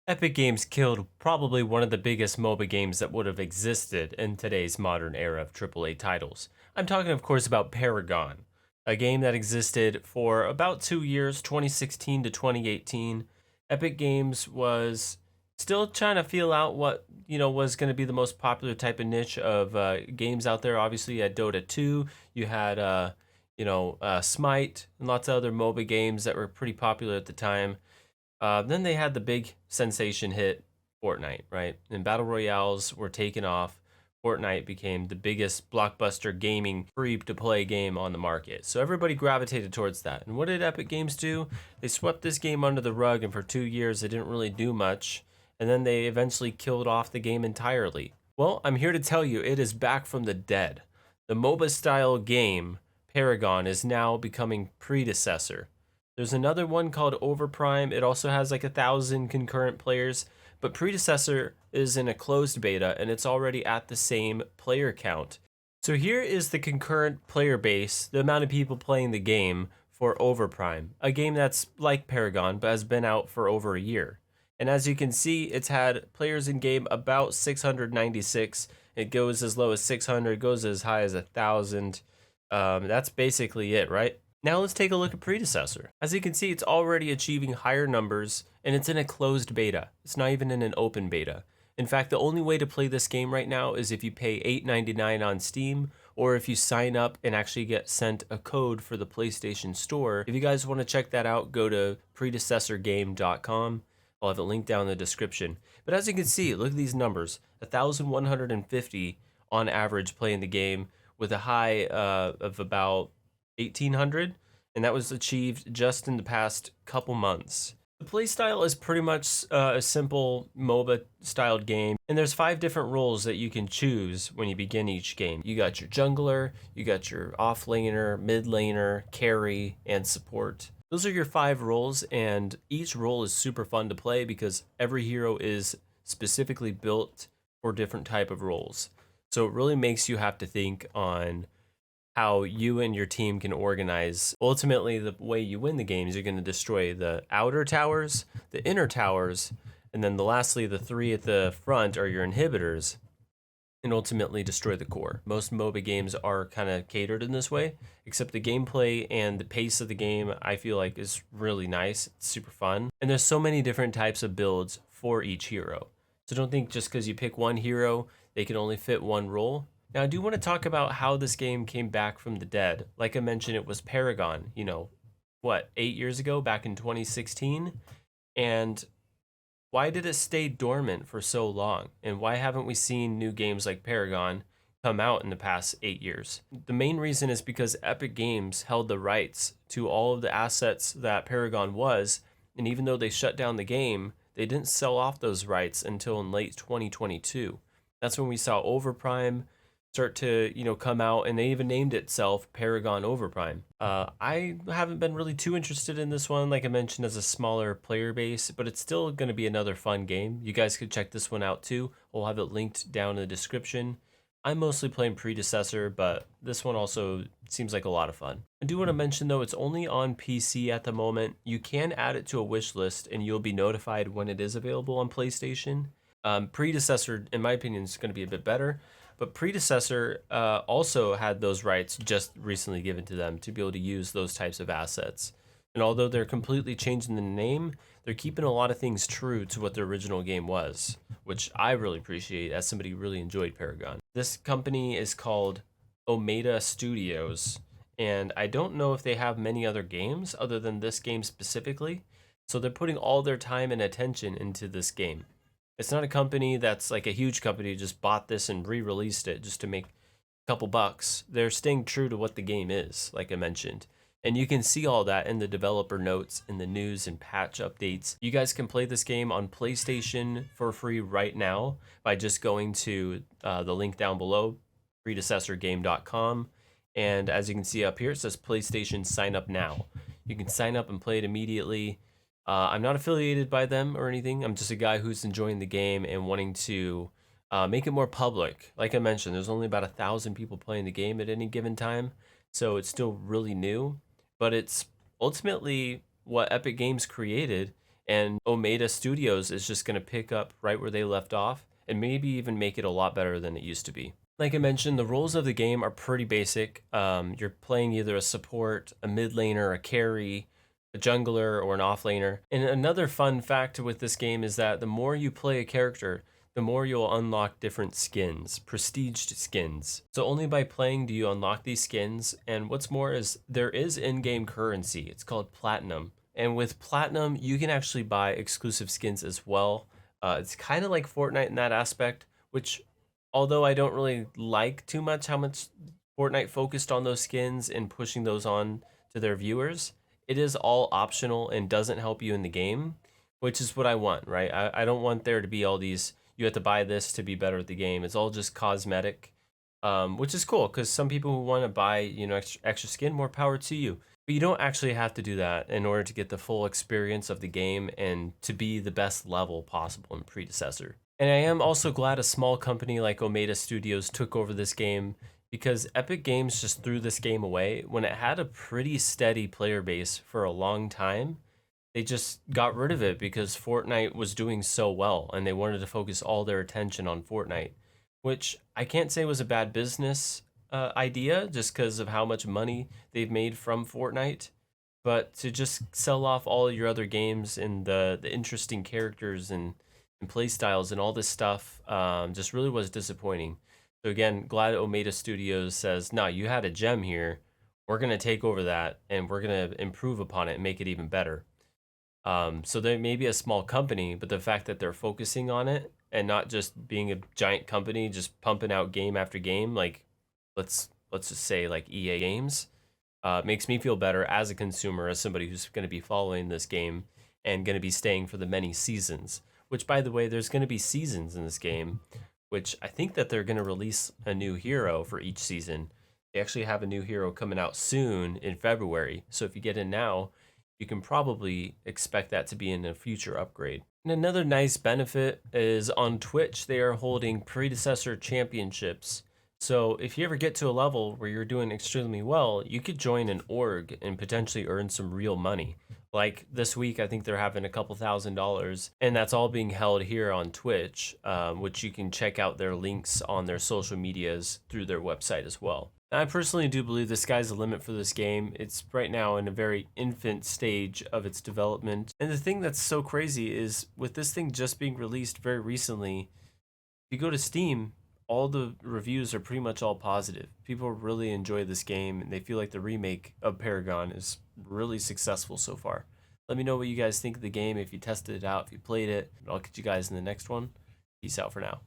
Epic Games killed probably one of the biggest MOBA games that would have existed in today's modern era of AAA titles. I'm talking, of course, about Paragon, a game that existed for about 2 years, 2016 to 2018. Epic Games was still trying to feel out what was going to be the most popular type of niche of games out there. Obviously, you had Dota 2, you had Smite, and lots of other MOBA games that were pretty popular at the time. Then they had the big sensation hit, Fortnite, right? And battle royales were taken off. Fortnite became the biggest blockbuster gaming free to play game on the market. So everybody gravitated towards that. And what did Epic Games do? They swept this game under the rug, and for 2 years, they didn't really do much. And then they eventually killed off the game entirely. Well, I'm here to tell you it is back from the dead. The MOBA style game, Paragon, is now becoming Predecessor. There's another one called Overprime. It also has like 1,000 concurrent players, but Predecessor is in a closed beta and it's already at the same player count. So here is the concurrent player base, the amount of people playing the game for Overprime, a game that's like Paragon but has been out for over a year. And as you can see, it's had players in game about 696. It goes as low as 600, goes as high as 1,000. That's basically it, right? Now let's take a look at Predecessor. As you can see, it's already achieving higher numbers, and it's in a closed beta. It's not even in an open beta. In fact, the only way to play this game right now is if you pay $8.99 on Steam, or if you sign up and actually get sent a code for the PlayStation Store. If you guys want to check that out, go to predecessorgame.com. I'll have a link down in the description. But as you can see, look at these numbers. 1,150 on average playing the game, with a high of about 1,800, and that was achieved just in the past couple months. The playstyle is pretty much a simple MOBA styled game, and there's 5 different roles that you can choose when you begin each game. You got your jungler, you got your off laner, mid laner, carry, and support. Those are your 5 roles, and each role is super fun to play because every hero is specifically built for different type of roles. So it really makes you have to think on how you and your team can organize. Ultimately, the way you win the game is you're going to destroy the outer towers, the inner towers, and then lastly, the 3 at the front are your inhibitors, and ultimately destroy the core. Most MOBA games are kind of catered in this way, except the gameplay and the pace of the game I feel like is really nice. It's super fun. And there's so many different types of builds for each hero. So don't think just because you pick one hero, they can only fit one role. Now, I do want to talk about how this game came back from the dead. Like I mentioned, it was Paragon, 8 years ago, back in 2016? And why did it stay dormant for so long? And why haven't we seen new games like Paragon come out in the past 8 years? The main reason is because Epic Games held the rights to all of the assets that Paragon was, and even though they shut down the game, they didn't sell off those rights until in late 2022. That's when we saw Overprime start to come out, and they even named itself Paragon Overprime. I haven't been really too interested in this one, like I mentioned, as a smaller player base, but it's still going to be another fun game. You guys could check this one out too. We'll have it linked down in the description. I'm mostly playing Predecessor, but this one also seems like a lot of fun. I do want to mention though, it's only on PC at the moment. You can add it to a wish list and you'll be notified when it is available on PlayStation. Predecessor, in my opinion, is going to be a bit better. But Predecessor also had those rights just recently given to them to be able to use those types of assets. And although they're completely changing the name, they're keeping a lot of things true to what the original game was, which I really appreciate as somebody who really enjoyed Paragon. This company is called Omeda Studios, and I don't know if they have many other games other than this game specifically. So they're putting all their time and attention into this game. It's not a company that's like a huge company who just bought this and re-released it just to make a couple bucks. They're staying true to what the game is, like I mentioned. And you can see all that in the developer notes, in the news and patch updates. You guys can play this game on PlayStation for free right now by just going to the link down below, predecessorgame.com. And as you can see up here, it says PlayStation sign up now. You can sign up and play it immediately. I'm not affiliated by them or anything. I'm just a guy who's enjoying the game and wanting to make it more public. Like I mentioned, there's only about 1,000 people playing the game at any given time, so it's still really new. But it's ultimately what Epic Games created, And Omeda Studios is just going to pick up right where they left off and maybe even make it a lot better than it used to be. Like I mentioned, the rules of the game are pretty basic. You're playing either a support, a mid laner, a carry, a jungler, or an offlaner. And another fun fact with this game is that the more you play a character, the more you'll unlock different skins, prestiged skins. So only by playing do you unlock these skins. And what's more is there is in-game currency. It's called platinum. And with platinum, you can actually buy exclusive skins as well. It's kind of like Fortnite in that aspect, which although I don't really like too much how much Fortnite focused on those skins and pushing those on to their viewers, it is all optional and doesn't help you in the game, which is what I want, right? I don't want there to be all these, you have to buy this to be better at the game. It's all just cosmetic, which is cool because some people who want to buy, extra skin, more power to you. But you don't actually have to do that in order to get the full experience of the game and to be the best level possible in Predecessor. And I am also glad a small company like Omeda Studios took over this game because Epic Games just threw this game away when it had a pretty steady player base for a long time. They just got rid of it because Fortnite was doing so well and they wanted to focus all their attention on Fortnite, which I can't say was a bad business idea just because of how much money they've made from Fortnite. But to just sell off all your other games and the interesting characters and play styles and all this stuff just really was disappointing. So again, glad Omeda Studios says, "No, you had a gem here. We're gonna take over that and we're gonna improve upon it and make it even better." So they may be a small company, but the fact that they're focusing on it and not just being a giant company just pumping out game after game, like let's just say like EA Games, makes me feel better as a consumer, as somebody who's going to be following this game and going to be staying for the many seasons. Which, by the way, there's going to be seasons in this game, which I think that they're going to release a new hero for each season. They actually have a new hero coming out soon in February. So if you get in now, you can probably expect that to be in a future upgrade. And another nice benefit is on Twitch, they are holding Predecessor championships. So if you ever get to a level where you're doing extremely well, you could join an org and potentially earn some real money. Like this week, I think they're having a couple $1,000s, and that's all being held here on Twitch, which you can check out their links on their social medias through their website as well. I personally do believe the sky's the limit for this game. It's right now in a very infant stage of its development. And the thing that's so crazy is with this thing just being released very recently, if you go to Steam, all the reviews are pretty much all positive. People really enjoy this game and they feel like the remake of Paragon is really successful so far. Let me know what you guys think of the game, if you tested it out, if you played it. I'll catch you guys in the next one. Peace out for now.